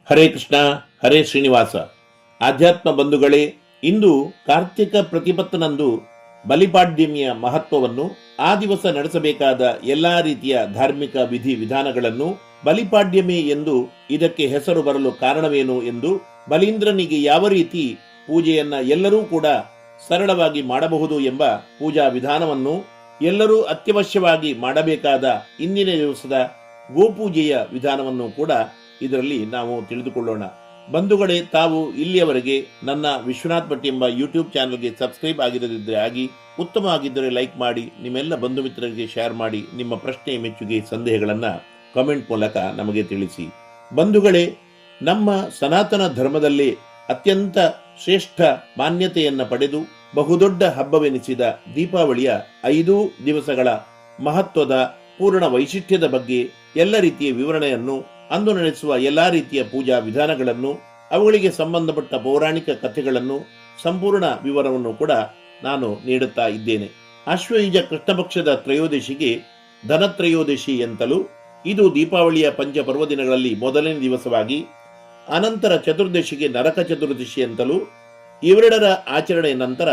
ಹರೇ ಕೃಷ್ಣ, ಹರೇ ಶ್ರೀನಿವಾಸ. ಆಧ್ಯಾತ್ಮ ಬಂಧುಗಳೇ, ಇಂದು ಕಾರ್ತಿಕ ಪ್ರತಿಪತ್ತನಂದು ಬಲಿಪಾಡ್ಯಮಿಯ ಮಹತ್ವವನ್ನು, ಆ ದಿವಸ ನಡೆಸಬೇಕಾದ ಎಲ್ಲಾ ರೀತಿಯ ಧಾರ್ಮಿಕ ವಿಧಿ ವಿಧಾನಗಳನ್ನು, ಬಲಿಪಾಡ್ಯಮಿ ಎಂದು ಇದಕ್ಕೆ ಹೆಸರು ಬರಲು ಕಾರಣವೇನು ಎಂದು, ಬಲೀಂದ್ರನಿಗೆ ಯಾವ ರೀತಿ ಪೂಜೆಯನ್ನ ಎಲ್ಲರೂ ಕೂಡ ಸರಳವಾಗಿ ಮಾಡಬಹುದು ಎಂಬ ಪೂಜಾ ವಿಧಾನವನ್ನು, ಎಲ್ಲರೂ ಅತ್ಯವಶ್ಯವಾಗಿ ಮಾಡಬೇಕಾದ ಇಂದಿನ ದಿವಸದ ಗೋಪೂಜೆಯ ವಿಧಾನವನ್ನು ಕೂಡ ಇದರಲ್ಲಿ ನಾವು ತಿಳಿದುಕೊಳ್ಳೋಣ. ಬಂಧುಗಳೇ, ತಾವು ಇಲ್ಲಿಯವರೆಗೆ ನನ್ನ ವಿಶ್ವನಾಥ್ ಭಟ್ ಎಂಬ ಯೂಟ್ಯೂಬ್ ಚಾನಲ್ಗೆ ಸಬ್ಸ್ಕ್ರೈಬ್ ಆಗಿರದಿದ್ದರೆ ಆಗಿ, ಉತ್ತಮವಾಗಿದ್ದರೆ ಲೈಕ್ ಮಾಡಿ, ನಿಮ್ಮೆಲ್ಲ ಬಂಧು ಮಿತ್ರರಿಗೆ ಶೇರ್ ಮಾಡಿ, ನಿಮ್ಮ ಪ್ರಶ್ನೆ ಮೆಚ್ಚುಗೆ ಸಂದೇಹಗಳನ್ನು ಕಾಮೆಂಟ್ ಮೂಲಕ ನಮಗೆ ತಿಳಿಸಿ. ಬಂಧುಗಳೇ, ನಮ್ಮ ಸನಾತನ ಧರ್ಮದಲ್ಲಿ ಅತ್ಯಂತ ಶ್ರೇಷ್ಠ ಮಾನ್ಯತೆಯನ್ನು ಪಡೆದು ಬಹುದೊಡ್ಡ ಹಬ್ಬವೆನಿಸಿದ ದೀಪಾವಳಿಯ 5 ದಿವಸಗಳ ಮಹತ್ವದ ಪೂರ್ಣ ವೈಶಿಷ್ಟ್ಯದ ಬಗ್ಗೆ ಎಲ್ಲ ರೀತಿಯ ವಿವರಣೆಯನ್ನು, ಅಂದು ನಡೆಸುವ ಎಲ್ಲಾ ರೀತಿಯ ಪೂಜಾ ವಿಧಾನಗಳನ್ನು, ಅವುಗಳಿಗೆ ಸಂಬಂಧಪಟ್ಟ ಪೌರಾಣಿಕ ಕಥೆಗಳನ್ನು, ಸಂಪೂರ್ಣ ವಿವರವನ್ನು ಕೂಡ ನಾನು ನೀಡುತ್ತಾ ಇದ್ದೇನೆ. ಆಶ್ವಯುಜ ಕೃಷ್ಣಪಕ್ಷದ ತ್ರಯೋದಶಿಗೆ ಧನತ್ರಯೋದಶಿ ಎಂತಲೂ, ಇದು ದೀಪಾವಳಿಯ ಪಂಚಪರ್ವ ದಿನಗಳಲ್ಲಿ ಮೊದಲನೇ ದಿವಸವಾಗಿ, ಅನಂತರ ಚತುರ್ದಶಿಗೆ ನರಕ ಚತುರ್ದಶಿ ಅಂತಲೂ, ಇವೆರಡರ ಆಚರಣೆ ನಂತರ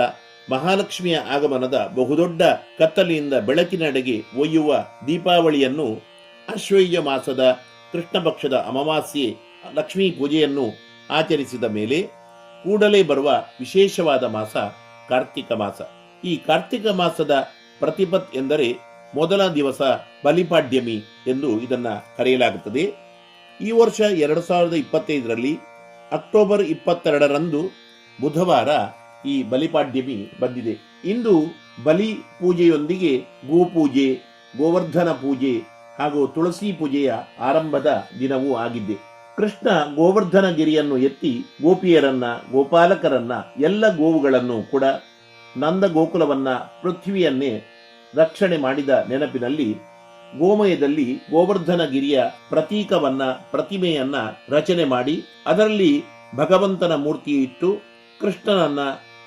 ಮಹಾಲಕ್ಷ್ಮಿಯ ಆಗಮನದ ಬಹುದೊಡ್ಡ ಕತ್ತಲೆಯಿಂದ ಬೆಳಕಿನೆಡೆಗೆ ಒಯ್ಯುವ ದೀಪಾವಳಿಯನ್ನು, ಆಶ್ವಯುಜ ಮಾಸದ ಕೃಷ್ಣ ಪಕ್ಷದ ಅಮಾವಾಸ್ಯೆ ಲಕ್ಷ್ಮೀ ಪೂಜೆಯನ್ನು ಆಚರಿಸಿದ ಮೇಲೆ ಕೂಡಲೇ ಬರುವ ವಿಶೇಷವಾದ ಮಾಸ ಕಾರ್ತಿಕ ಮಾಸ. ಈ ಕಾರ್ತಿಕ ಮಾಸದ ಪ್ರತಿಪತ್ ಎಂದರೆ ಮೊದಲ ದಿವಸ ಬಲಿಪಾಡ್ಯಮಿ ಎಂದು ಇದನ್ನ ಕರೆಯಲಾಗುತ್ತದೆ. ಈ ವರ್ಷ 2025ರಲ್ಲಿ ಅಕ್ಟೋಬರ್ 22ರಂದು ಬುಧವಾರ ಈ ಬಲಿಪಾಡ್ಯಮಿ ಬಂದಿದೆ. ಇಂದು ಬಲಿ ಪೂಜೆಯೊಂದಿಗೆ ಗೋಪೂಜೆ, ಗೋವರ್ಧನ ಪೂಜೆ ಹಾಗೂ ತುಳಸಿ ಪೂಜೆಯ ಆರಂಭದ ದಿನವೂ ಆಗಿದ್ದೆ. ಕೃಷ್ಣ ಗೋವರ್ಧನ ಗಿರಿಯನ್ನು ಎತ್ತಿ ಗೋಪಿಯರನ್ನ, ಗೋಪಾಲಕರನ್ನ, ಎಲ್ಲ ಗೋವುಗಳನ್ನು ಕೂಡ, ನಂದ ಗೋಕುಲವನ್ನ, ಪೃಥ್ವಿಯನ್ನೇ ರಕ್ಷಣೆ ಮಾಡಿದ ನೆನಪಿನಲ್ಲಿ ಗೋಮಯದಲ್ಲಿ ಗೋವರ್ಧನ ಗಿರಿಯ ಪ್ರತೀಕವನ್ನ, ಪ್ರತಿಮೆಯನ್ನ ರಚನೆ ಮಾಡಿ ಅದರಲ್ಲಿ ಭಗವಂತನ ಮೂರ್ತಿ ಇಟ್ಟು ಕೃಷ್ಣನನ್ನ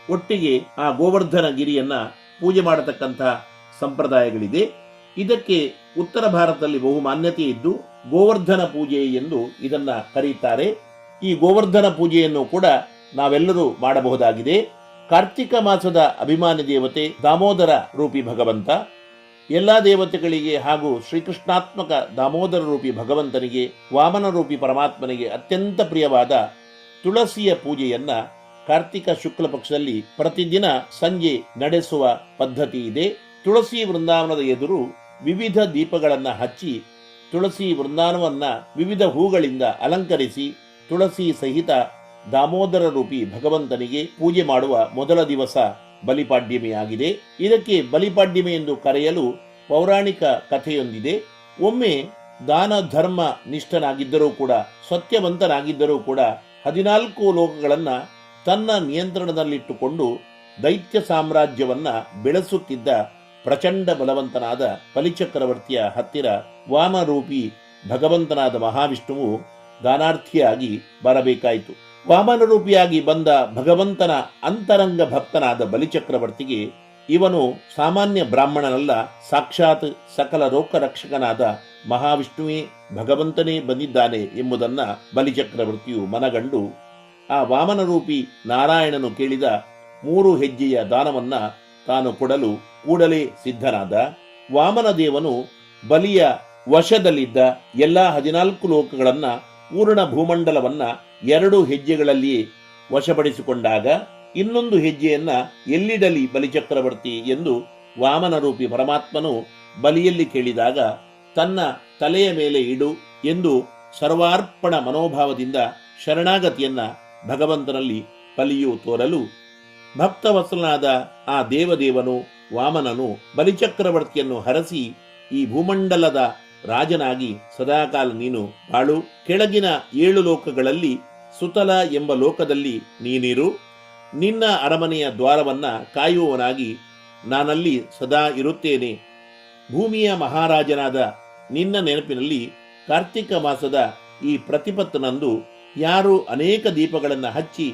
ಒಟ್ಟಿಗೆ ಆ ಗೋವರ್ಧನ ಗಿರಿಯನ್ನ ಪೂಜೆ ಮಾಡತಕ್ಕಂಥ ಸಂಪ್ರದಾಯಗಳಿದೆ. ಇದಕ್ಕೆ ಉತ್ತರ ಭಾರತದಲ್ಲಿ ಬಹು ಮಾನ್ಯತೆ ಇದ್ದು ಗೋವರ್ಧನ ಪೂಜೆ ಎಂದು ಇದನ್ನ ಕರೆಯುತ್ತಾರೆ. ಈ ಗೋವರ್ಧನ ಪೂಜೆಯನ್ನು ಕೂಡ ನಾವೆಲ್ಲರೂ ಮಾಡಬಹುದಾಗಿದೆ. ಕಾರ್ತಿಕ ಮಾಸದ ಅಭಿಮಾನಿ ದೇವತೆ ದಾಮೋದರ ರೂಪಿ ಭಗವಂತ, ಎಲ್ಲಾ ದೇವತೆಗಳಿಗೆ ಹಾಗೂ ಶ್ರೀಕೃಷ್ಣಾತ್ಮಕ ದಾಮೋದರ ರೂಪಿ ಭಗವಂತನಿಗೆ, ವಾಮನ ರೂಪಿ ಪರಮಾತ್ಮನಿಗೆ ಅತ್ಯಂತ ಪ್ರಿಯವಾದ ತುಳಸಿಯ ಪೂಜೆಯನ್ನ ಕಾರ್ತಿಕ ಶುಕ್ಲ ಪಕ್ಷದಲ್ಲಿ ಪ್ರತಿದಿನ ಸಂಜೆ ನಡೆಸುವ ಪದ್ಧತಿ ಇದೆ. ತುಳಸಿ ವೃಂದಾವನದ ಎದುರು ವಿವಿಧ ದೀಪಗಳನ್ನು ಹಚ್ಚಿ, ತುಳಸಿ ವೃಂದಾವನವನ್ನ ವಿವಿಧ ಹೂಗಳಿಂದ ಅಲಂಕರಿಸಿ, ತುಳಸಿ ಸಹಿತ ದಾಮೋದರ ರೂಪಿ ಭಗವಂತನಿಗೆ ಪೂಜೆ ಮಾಡುವ ಮೊದಲ ದಿವಸ ಬಲಿಪಾಡ್ಯಮಿಯಾಗಿದೆ. ಇದಕ್ಕೆ ಬಲಿಪಾಡ್ಯಮಿ ಎಂದು ಕರೆಯಲು ಪೌರಾಣಿಕ ಕಥೆಯೊಂದಿದೆ. ಒಮ್ಮೆ ದಾನ ಧರ್ಮ ನಿಷ್ಠನಾಗಿದ್ದರೂ ಕೂಡ, ಸತ್ಯವಂತನಾಗಿದ್ದರೂ ಕೂಡ 14 ಲೋಕಗಳನ್ನ ತನ್ನ ನಿಯಂತ್ರಣದಲ್ಲಿಟ್ಟುಕೊಂಡು ದೈತ್ಯ ಸಾಮ್ರಾಜ್ಯವನ್ನ ಬೆಳೆಸುತ್ತಿದ್ದ ಪ್ರಚಂಡ ಬಲವಂತನಾದ ಬಲಿಚಕ್ರವರ್ತಿಯ ಹತ್ತಿರ ವಾಮರೂಪಿ ಭಗವಂತನಾದ ಮಹಾವಿಷ್ಣುವು ದಾನಾರ್ಥಿಯಾಗಿ ಬರಬೇಕಾಯಿತು. ವಾಮನರೂಪಿಯಾಗಿ ಬಂದ ಭಗವಂತನ ಅಂತರಂಗ ಭಕ್ತನಾದ ಬಲಿಚಕ್ರವರ್ತಿಗೆ ಇವನು ಸಾಮಾನ್ಯ ಬ್ರಾಹ್ಮಣನಲ್ಲ, ಸಾಕ್ಷಾತ್ ಸಕಲ ಲೋಕರಕ್ಷಕನಾದ ಮಹಾವಿಷ್ಣುವೇ ಭಗವಂತನೇ ಬಂದಿದ್ದಾನೆ ಎಂಬುದನ್ನ ಬಲಿಚಕ್ರವರ್ತಿಯು ಮನಗಂಡು ಆ ವಾಮನರೂಪಿ ನಾರಾಯಣನು ಕೇಳಿದ 3 ಹೆಜ್ಜೆಯ ದಾನವನ್ನ ತಾನು ಕೊಡಲು ಕೂಡಲೇ ಸಿದ್ಧನಾದ. ವಾಮನ ದೇವನು ಬಲಿಯ ವಶದಲ್ಲಿದ್ದ ಎಲ್ಲಾ 14 ಲೋಕಗಳನ್ನ, ಪೂರ್ಣ ಭೂಮಂಡಲವನ್ನ 2 ಹೆಜ್ಜೆಗಳಲ್ಲಿಯೇ ವಶಪಡಿಸಿಕೊಂಡಾಗ, ಇನ್ನೊಂದು ಹೆಜ್ಜೆಯನ್ನ ಎಲ್ಲಿಡಲಿ ಬಲಿಚಕ್ರವರ್ತಿ ಎಂದು ವಾಮನರೂಪಿ ಪರಮಾತ್ಮನು ಬಲಿಯಲ್ಲಿ ಕೇಳಿದಾಗ, ತನ್ನ ತಲೆಯ ಮೇಲೆ ಇಡು ಎಂದು ಸರ್ವಾರ್ಪಣ ಮನೋಭಾವದಿಂದ ಶರಣಾಗತಿಯನ್ನ ಭಗವಂತನಲ್ಲಿ ಬಲಿಯು ತೋರಲು, ಭಕ್ತವತ್ಸಲನಾದ ಆ ದೇವದೇವನು ವಾಮನನು ಬಲಿಚಕ್ರವರ್ತಿಯನ್ನು ಹರಸಿ, ಈ ಭೂಮಂಡಲದ ರಾಜನಾಗಿ ಸದಾಕಾಲ ನೀನು ಬಾಳು, ಕೆಳಗಿನ 7 ಲೋಕಗಳಲ್ಲಿ ಸುತಲ ಎಂಬ ಲೋಕದಲ್ಲಿ ನೀನಿರು, ನಿನ್ನ ಅರಮನೆಯ ದ್ವಾರವನ್ನ ಕಾಯುವವನಾಗಿ ನಾನಲ್ಲಿ ಸದಾ ಇರುತ್ತೇನೆ. ಭೂಮಿಯ ಮಹಾರಾಜನಾದ ನಿನ್ನ ನೆನಪಿನಲ್ಲಿ ಕಾರ್ತಿಕ ಮಾಸದ ಈ ಪ್ರತಿಪತ್ತನಂದು ಯಾರು ಅನೇಕ ದೀಪಗಳನ್ನು ಹಚ್ಚಿ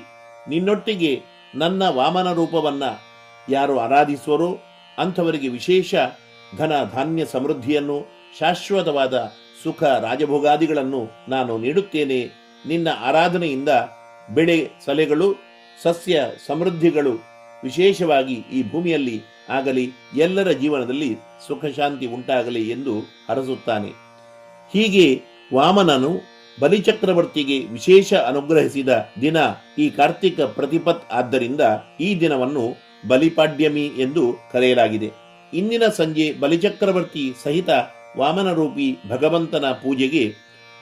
ನಿನ್ನೊಟ್ಟಿಗೆ ನನ್ನ ವಾಮನ ರೂಪವನ್ನ ಯಾರು ಆರಾಧಿಸುವರೋ ಅಂಥವರಿಗೆ ವಿಶೇಷ ಧನ ಧಾನ್ಯ ಸಮೃದ್ಧಿಯನ್ನು, ಶಾಶ್ವತವಾದ ಸುಖ ರಾಜಭೋಗಾದಿಗಳನ್ನು ನಾನು ನೀಡುತ್ತೇನೆ ನಿನ್ನ ಆರಾಧನೆಯಿಂದ ಬೆಳೆ ಸಲೆಗಳು, ಸಸ್ಯ ಸಮೃದ್ಧಿಗಳು ವಿಶೇಷವಾಗಿ ಈ ಭೂಮಿಯಲ್ಲಿ ಆಗಲಿ, ಎಲ್ಲರ ಜೀವನದಲ್ಲಿ ಸುಖ ಶಾಂತಿ ಉಂಟಾಗಲಿ ಎಂದು ಹರಸುತ್ತಾನೆ. ಹೀಗೆ ವಾಮನನು ಬಲಿಚಕ್ರವರ್ತಿಗೆ ವಿಶೇಷ ಅನುಗ್ರಹಿಸಿದ ದಿನ ಈ ಕಾರ್ತಿಕ ಪ್ರತಿಪತ್. ಆದ್ದರಿಂದ ಈ ದಿನವನ್ನು ಬಲಿಪಾಡ್ಯಮಿ ಎಂದು ಕರೆಯಲಾಗಿದೆ. ಇಂದಿನ ಸಂಜೆ ಬಲಿಚಕ್ರವರ್ತಿ ಸಹಿತ ವಾಮನರೂಪಿ ಭಗವಂತನ ಪೂಜೆಗೆ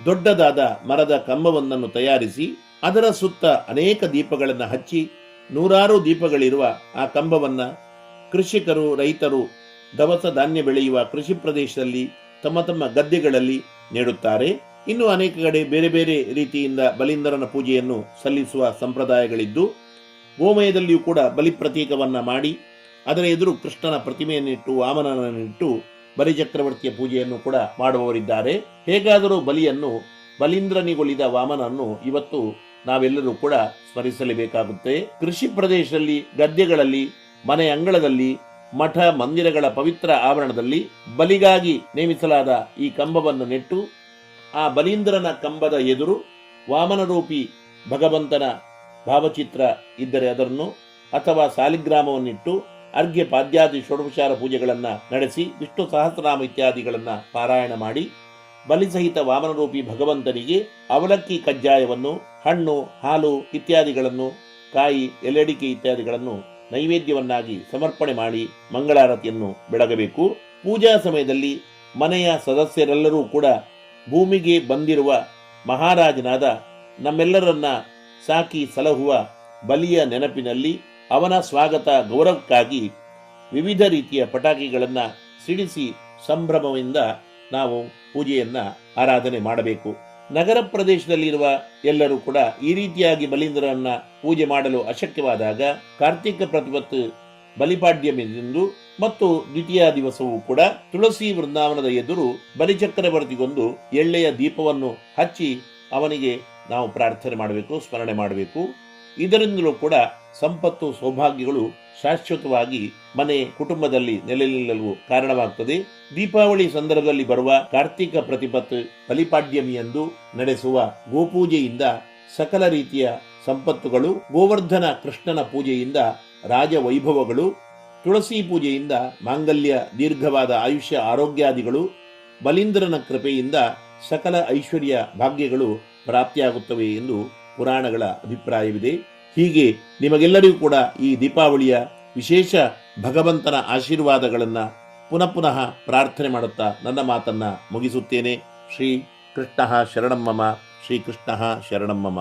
ದೊಡ್ಡದಾದ ಮರದ ಕಂಬವೊಂದನ್ನು ತಯಾರಿಸಿ ಅದರ ಸುತ್ತ ಅನೇಕ ದೀಪಗಳನ್ನು ಹಚ್ಚಿ, ನೂರಾರು ದೀಪಗಳಿರುವ ಆ ಕಂಬವನ್ನ ಕೃಷಿಕರು, ರೈತರು ದವಸ ಧಾನ್ಯ ಬೆಳೆಯುವ ಕೃಷಿ ಪ್ರದೇಶದಲ್ಲಿ ತಮ್ಮ ತಮ್ಮ ಗದ್ದೆಗಳಲ್ಲಿ ನೆಡುತ್ತಾರೆ. ಇನ್ನು ಅನೇಕ ಕಡೆ ಬೇರೆ ಬೇರೆ ರೀತಿಯಿಂದ ಬಲೀಂದ್ರನ ಪೂಜೆಯನ್ನು ಸಲ್ಲಿಸುವ ಸಂಪ್ರದಾಯಗಳಿದ್ದು, ಗೋಮಯದಲ್ಲಿಯೂ ಕೂಡ ಬಲಿ ಪ್ರತೀಕವನ್ನ ಮಾಡಿ ಅದರ ಎದುರು ಕೃಷ್ಣನ ಪ್ರತಿಮೆಯನ್ನಿಟ್ಟು, ವಾಮನನನ್ನಿಟ್ಟು ಬಲಿಚಕ್ರವರ್ತಿಯ ಪೂಜೆಯನ್ನು ಕೂಡ ಮಾಡುವವರಿದ್ದಾರೆ. ಹೇಗಾದರೂ ಬಲೀಂದ್ರನಿಗೊಲಿದ ವಾಮನನ್ನು ಇವತ್ತು ನಾವೆಲ್ಲರೂ ಕೂಡ ಸ್ಮರಿಸಲೇಬೇಕಾಗುತ್ತೆ. ಕೃಷಿ ಪ್ರದೇಶದಲ್ಲಿ, ಗದ್ದೆಗಳಲ್ಲಿ, ಮನೆ ಅಂಗಳದಲ್ಲಿ, ಮಠ ಮಂದಿರಗಳ ಪವಿತ್ರ ಆವರಣದಲ್ಲಿ ಬಲಿಗಾಗಿ ನೇಮಿಸಲಾದ ಈ ಕಂಬವನ್ನು ನೆಟ್ಟು ಆ ಬಲೀಂದ್ರನ ಕಂಬದ ಎದುರು ವಾಮನರೂಪಿ ಭಗವಂತನ ಭಾವಚಿತ್ರ ಇದ್ದರೆ ಅದನ್ನು, ಅಥವಾ ಸಾಲಿಗ್ರಾಮವನ್ನಿಟ್ಟು ಅರ್ಘ್ಯ ಪಾದ್ಯಾದಿ ಷೋಡಶೋಪಚಾರ ಪೂಜೆಗಳನ್ನು ನಡೆಸಿ ವಿಷ್ಣು ಸಹಸ್ರನಾಮ ಇತ್ಯಾದಿಗಳನ್ನು ಪಾರಾಯಣ ಮಾಡಿ ಬಲಿಸಹಿತ ವಾಮನರೂಪಿ ಭಗವಂತನಿಗೆ ಅವಲಕ್ಕಿ ಕಜ್ಜಾಯವನ್ನು, ಹಣ್ಣು, ಹಾಲು ಇತ್ಯಾದಿಗಳನ್ನು, ಕಾಯಿ, ಎಲೆಡಿಕೆ ಇತ್ಯಾದಿಗಳನ್ನು ನೈವೇದ್ಯವನ್ನಾಗಿ ಸಮರ್ಪಣೆ ಮಾಡಿ ಮಂಗಳಾರತಿಯನ್ನು ಬೆಳಗಬೇಕು. ಪೂಜಾ ಸಮಯದಲ್ಲಿ ಮನೆಯ ಸದಸ್ಯರೆಲ್ಲರೂ ಕೂಡ ಭೂಮಿಗೆ ಬಂದಿರುವ ಮಹಾರಾಜನಾದ ನಮ್ಮೆಲ್ಲರನ್ನ ಸಾಕಿ ಸಲಹುವ ಬಲಿಯ ನೆನಪಿನಲ್ಲಿ ಅವನ ಸ್ವಾಗತ ಗೌರವಕ್ಕಾಗಿ ವಿವಿಧ ರೀತಿಯ ಪಟಾಕಿಗಳನ್ನು ಸಿಡಿಸಿ ಸಂಭ್ರಮದಿಂದ ನಾವು ಪೂಜೆಯನ್ನ ಆರಾಧನೆ ಮಾಡಬೇಕು. ನಗರ ಪ್ರದೇಶದಲ್ಲಿರುವ ಎಲ್ಲರೂ ಕೂಡ ಈ ರೀತಿಯಾಗಿ ಬಲೀಂದ್ರನನ್ನ ಪೂಜೆ ಮಾಡಲು ಅಶಕ್ಯವಾದಾಗ ಕಾರ್ತಿಕ ಪ್ರತಿಪತ್ತು ಬಲಿಪಾಡ್ಯಮಿಂದು ಮತ್ತು ದ್ವಿತೀಯ ದಿವಸವೂ ಕೂಡ ತುಳಸಿ ವೃಂದಾವನದ ಎದುರು ಬಲಿಚಕ್ರವರ್ತಿಗೊಂದು ಎಳ್ಳೆಯ ದೀಪವನ್ನು ಹಚ್ಚಿ ಅವನಿಗೆ ನಾವು ಪ್ರಾರ್ಥನೆ ಮಾಡಬೇಕು, ಸ್ಮರಣೆ ಮಾಡಬೇಕು. ಇದರಿಂದಲೂ ಕೂಡ ಸಂಪತ್ತು, ಸೌಭಾಗ್ಯಗಳು ಶಾಶ್ವತವಾಗಿ ಮನೆ, ಕುಟುಂಬದಲ್ಲಿ ನೆಲೆ ನಿಲ್ಲಲು ಕಾರಣವಾಗುತ್ತದೆ. ದೀಪಾವಳಿ ಸಂದರ್ಭದಲ್ಲಿ ಬರುವ ಕಾರ್ತಿಕ ಪ್ರತಿಪತ್ತು ಬಲಿಪಾಡ್ಯಮಿಯಂದು ನಡೆಸುವ ಗೋಪೂಜೆಯಿಂದ ಸಕಲ ರೀತಿಯ ಸಂಪತ್ತುಗಳು, ಗೋವರ್ಧನ ಕೃಷ್ಣನ ಪೂಜೆಯಿಂದ ರಾಜವೈಭವಗಳು, ತುಳಸಿ ಪೂಜೆಯಿಂದ ಮಾಂಗಲ್ಯ, ದೀರ್ಘವಾದ ಆಯುಷ್ಯ, ಆರೋಗ್ಯಾದಿಗಳು, ಬಲೀಂದ್ರನ ಕೃಪೆಯಿಂದ ಸಕಲ ಐಶ್ವರ್ಯ ಭಾಗ್ಯಗಳು ಪ್ರಾಪ್ತಿಯಾಗುತ್ತವೆ ಎಂದು ಪುರಾಣಗಳ ಅಭಿಪ್ರಾಯವಿದೆ. ಹೀಗೆ ನಿಮಗೆಲ್ಲರಿಗೂ ಕೂಡ ಈ ದೀಪಾವಳಿಯ ವಿಶೇಷ ಭಗವಂತನ ಆಶೀರ್ವಾದಗಳನ್ನು ಪುನಃ ಪುನಃ ಪ್ರಾರ್ಥನೆ ಮಾಡುತ್ತಾ ನನ್ನ ಮಾತನ್ನ ಮುಗಿಸುತ್ತೇನೆ. ಶ್ರೀ ಕೃಷ್ಣ ಶರಣಂ ಮಮ, ಶ್ರೀ ಕೃಷ್ಣ ಶರಣಂ ಮಮ.